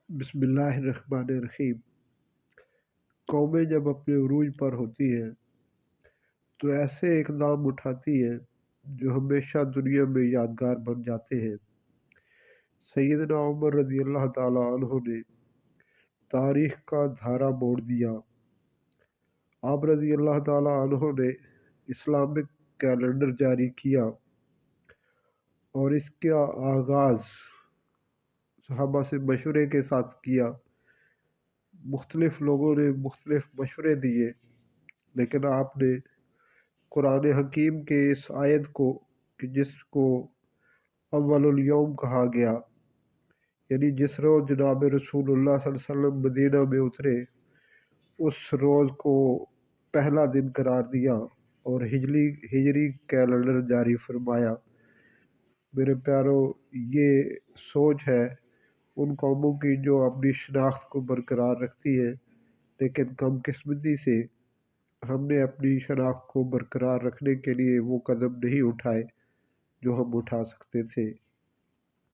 بسم اللہ الرحمن الرحیم۔ قومیں جب اپنے عروج پر ہوتی ہیں تو ایسے اقدام اٹھاتی ہیں جو ہمیشہ دنیا میں یادگار بن جاتے ہیں۔ سیدنا عمر رضی اللہ تعالیٰ عنہ نے تاریخ کا دھارا موڑ دیا۔ آپ رضی اللہ تعالیٰ عنہ نے اسلامک کیلنڈر جاری کیا اور اس کا آغاز صحابہ سے مشورے کے ساتھ کیا۔ مختلف لوگوں نے مختلف مشورے دیے، لیکن آپ نے قرآن حکیم کے اس آیت کو کہ جس کو اول الیوم کہا گیا، یعنی جس روز جناب رسول اللہ صلی اللہ علیہ وسلم مدینہ میں اترے، اس روز کو پہلا دن قرار دیا اور ہجری کیلنڈر جاری فرمایا۔ میرے پیارو، یہ سوچ ہے ان قوموں کی جو اپنی شناخت کو برقرار رکھتی ہے، لیکن کم قسمتی سے ہم نے اپنی شناخت کو برقرار رکھنے کے لیے وہ قدم نہیں اٹھائے جو ہم اٹھا سکتے تھے۔